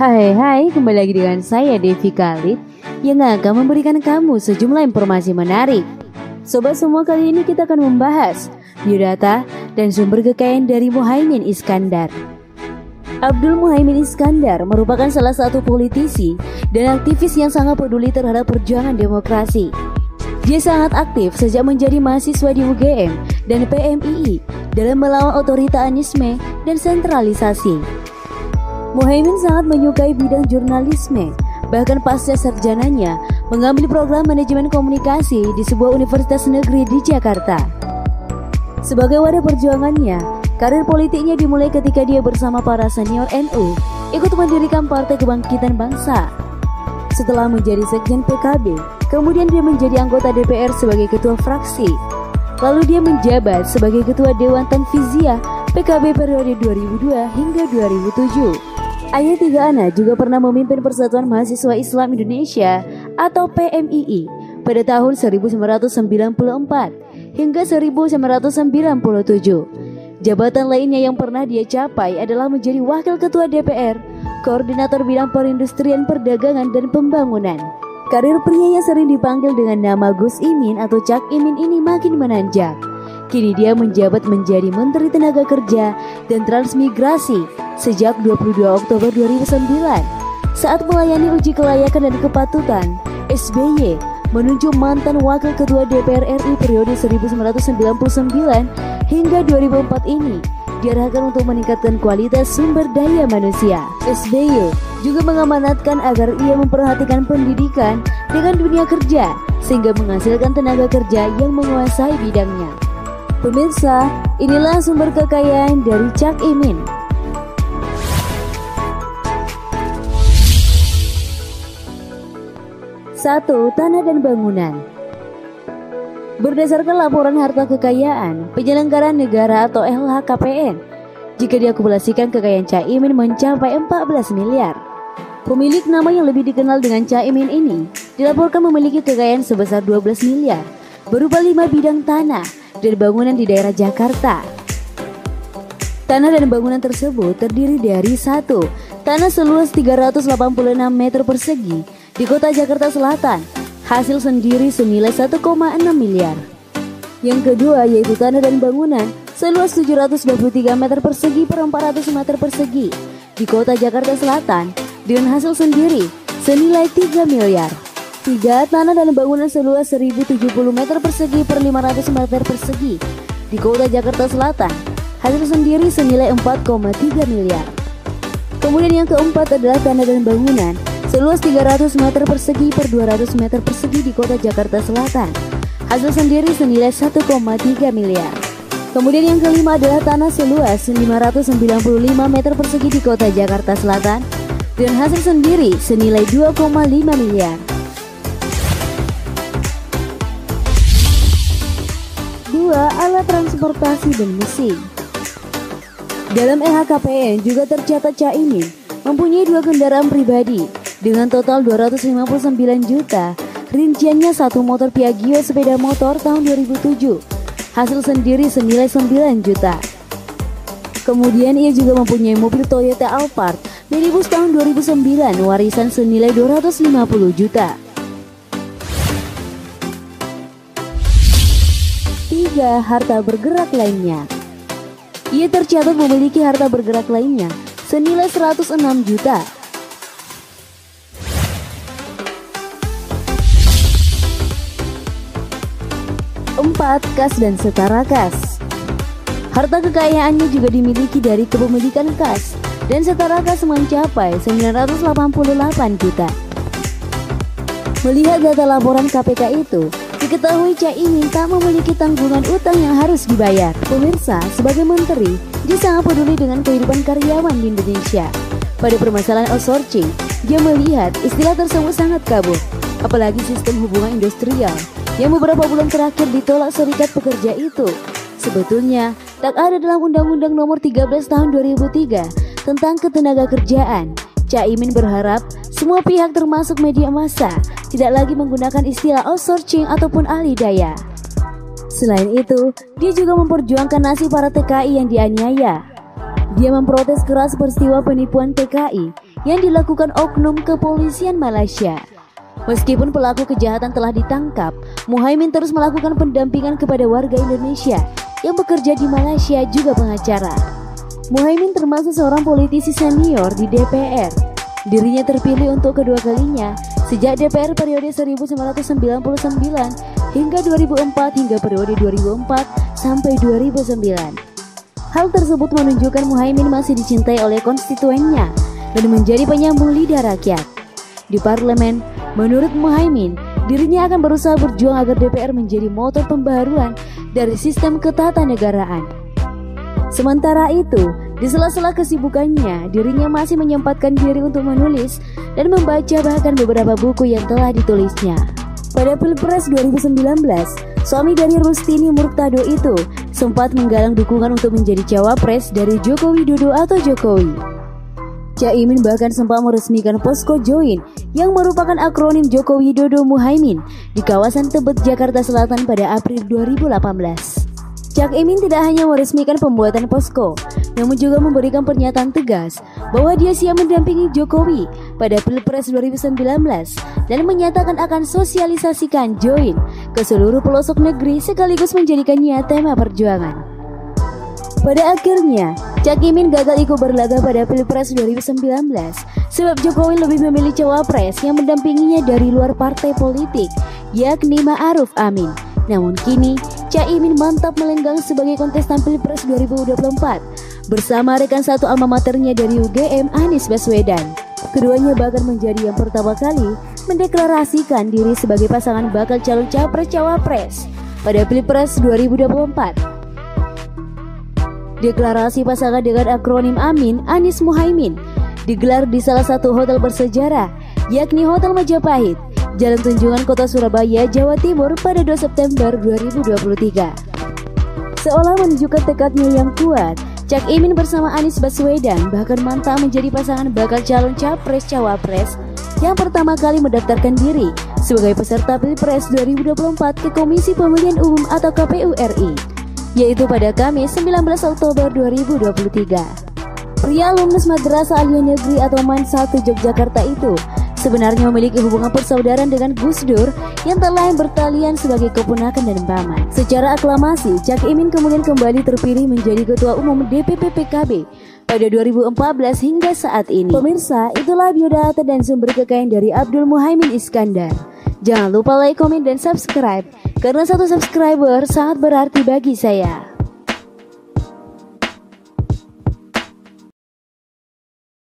Hai, kembali lagi dengan saya Devi Khalid yang akan memberikan kamu sejumlah informasi menarik. Sobat semua, kali ini kita akan membahas biodata dan sumber kekayaan dari Muhaimin Iskandar. Abdul Muhaimin Iskandar merupakan salah satu politisi dan aktivis yang sangat peduli terhadap perjuangan demokrasi. Dia sangat aktif sejak menjadi mahasiswa di UGM dan PMII dalam melawan otoritarianisme dan sentralisasi. Muhaimin sangat menyukai bidang jurnalisme, bahkan pasca sarjananya mengambil program manajemen komunikasi di sebuah universitas negeri di Jakarta. Sebagai wadah perjuangannya, karir politiknya dimulai ketika dia bersama para senior NU ikut mendirikan Partai Kebangkitan Bangsa. Setelah menjadi sekjen PKB, kemudian dia menjadi anggota DPR sebagai ketua fraksi. Lalu dia menjabat sebagai ketua Dewan Tanfiziyah PKB periode 2002 hingga 2007. Ayah tiga anak juga pernah memimpin Persatuan Mahasiswa Islam Indonesia atau PMII pada tahun 1994 hingga 1997. Jabatan lainnya yang pernah dia capai adalah menjadi Wakil Ketua DPR, Koordinator Bidang Perindustrian Perdagangan dan Pembangunan. Karir pria yang sering dipanggil dengan nama Gus Imin atau Cak Imin ini makin menanjak. Kini dia menjabat menjadi Menteri Tenaga Kerja dan Transmigrasi sejak 22 Oktober 2009. Saat melayani uji kelayakan dan kepatutan, SBY menunjuk mantan Wakil Ketua DPR RI periode 1999 hingga 2004 ini diarahkan untuk meningkatkan kualitas sumber daya manusia. SBY juga mengamanatkan agar ia memperhatikan pendidikan dengan dunia kerja sehingga menghasilkan tenaga kerja yang menguasai bidangnya. Pemirsa, inilah sumber kekayaan dari Cak Imin. Satu, tanah dan bangunan. Berdasarkan laporan harta kekayaan Penyelenggaraan Negara atau LHKPN, jika diakumulasikan kekayaan Caimin mencapai 14 miliar. Pemilik nama yang lebih dikenal dengan Caimin ini dilaporkan memiliki kekayaan sebesar 12 miliar berupa 5 bidang tanah dan bangunan di daerah Jakarta. Tanah dan bangunan tersebut terdiri dari 1. Tanah seluas 386 meter persegi di kota Jakarta Selatan, hasil sendiri senilai 1,6 miliar. Yang kedua yaitu tanah dan bangunan seluas 723 meter persegi per 400 meter persegi di kota Jakarta Selatan dengan hasil sendiri senilai 3 miliar. 3. Tanah dan bangunan seluas 1070 meter persegi per 500 meter persegi di kota Jakarta Selatan, hasil sendiri senilai 4,3 miliar. Kemudian yang keempat adalah tanah dan bangunan seluas 300 meter persegi per 200 meter persegi di kota Jakarta Selatan, hasil sendiri senilai 1,3 miliar. Kemudian yang kelima adalah tanah seluas 595 meter persegi di kota Jakarta Selatan dengan hasil sendiri senilai 2,5 miliar. 2. Alat transportasi dan mesin. Dalam LHKPN juga tercatat Caimin mempunyai 2 kendaraan pribadi dengan total 259 juta, rinciannya 1 motor Piaggio sepeda motor tahun 2007, hasil sendiri senilai 9 juta. Kemudian ia juga mempunyai mobil Toyota Alphard minibus tahun 2009 warisan senilai 250 juta. 3. Harta bergerak lainnya. Ia tercatat memiliki harta bergerak lainnya senilai 106 juta. 4. Kas dan setara kas. Harta kekayaannya juga dimiliki dari kepemilikan kas dan setara kas mencapai 988 juta. Melihat data laporan KPK itu, diketahui Caimin tak memiliki tanggungan utang yang harus dibayar. Pemirsa, sebagai menteri, dia sangat peduli dengan kehidupan karyawan di Indonesia. Pada permasalahan outsourcing, dia melihat istilah tersebut sangat kabur, apalagi sistem hubungan industrial yang beberapa bulan terakhir ditolak serikat pekerja itu. Sebetulnya, tak ada dalam Undang-Undang Nomor 13 Tahun 2003 tentang Ketenagakerjaan. Caimin berharap semua pihak termasuk media massa tidak lagi menggunakan istilah outsourcing ataupun alih daya. Selain itu, dia juga memperjuangkan nasib para TKI yang dianiaya. Dia memprotes keras peristiwa penipuan TKI yang dilakukan oknum kepolisian Malaysia. Meskipun pelaku kejahatan telah ditangkap, Muhaimin terus melakukan pendampingan kepada warga Indonesia yang bekerja di Malaysia, juga pengacara. Muhaimin termasuk seorang politisi senior di DPR. Dirinya terpilih untuk kedua kalinya sejak DPR periode 1999 hingga 2004 hingga periode 2004 sampai 2009. Hal tersebut menunjukkan Muhaimin masih dicintai oleh konstituennya dan menjadi penyambung lidah rakyat. Di parlemen, menurut Muhaimin, dirinya akan berusaha berjuang agar DPR menjadi motor pembaharuan dari sistem ketatanegaraan. Sementara itu, di sela-sela kesibukannya, dirinya masih menyempatkan diri untuk menulis dan membaca bahkan beberapa buku yang telah ditulisnya. Pada Pilpres 2019, suami dari Rustini Murtado itu sempat menggalang dukungan untuk menjadi cawapres dari Joko Widodo atau Jokowi. Caimin bahkan sempat meresmikan posko Join yang merupakan akronim Joko Widodo Muhaimin di kawasan Tebet, Jakarta Selatan pada April 2018. Caimin tidak hanya meresmikan pembuatan posko, namun juga memberikan pernyataan tegas bahwa dia siap mendampingi Jokowi pada Pilpres 2019 dan menyatakan akan sosialisasikan Join ke seluruh pelosok negeri sekaligus menjadikannya tema perjuangan. Pada akhirnya, Caimin gagal ikut berlaga pada Pilpres 2019 sebab Jokowi lebih memilih cawapres yang mendampinginya dari luar partai politik, yakni Ma'ruf Amin. Namun kini, Caimin mantap melenggang sebagai kontestan Pilpres 2024 bersama rekan satu alma maternya dari UGM, Anies Baswedan. Keduanya bahkan menjadi yang pertama kali mendeklarasikan diri sebagai pasangan bakal calon capres-cawapres pada Pilpres 2024. Deklarasi pasangan dengan akronim Amin, Anies Muhaimin digelar di salah satu hotel bersejarah, yakni Hotel Majapahit, Jalan Tunjungan, Kota Surabaya, Jawa Timur pada 2 September 2023. Seolah menunjukkan tekadnya yang kuat, Caimin bersama Anies Baswedan bahkan mantap menjadi pasangan bakal calon capres-cawapres yang pertama kali mendaftarkan diri sebagai peserta Pilpres 2024 ke Komisi Pemilihan Umum atau KPU RI, yaitu pada Kamis 19 Oktober 2023. Pria alumnus Madrasah Aliyah Negeri atau MAN 1 Yogyakarta itu sebenarnya memiliki hubungan persaudaraan dengan Gus Dur yang telah bertalian sebagai keponakan dan paman. Secara aklamasi, Caimin kemudian kembali terpilih menjadi Ketua Umum DPP PKB pada 2014 hingga saat ini. Pemirsa, itulah biodata dan sumber kekayaan dari Abdul Muhaimin Iskandar. Jangan lupa like, komen, dan subscribe, karena satu subscriber sangat berarti bagi saya.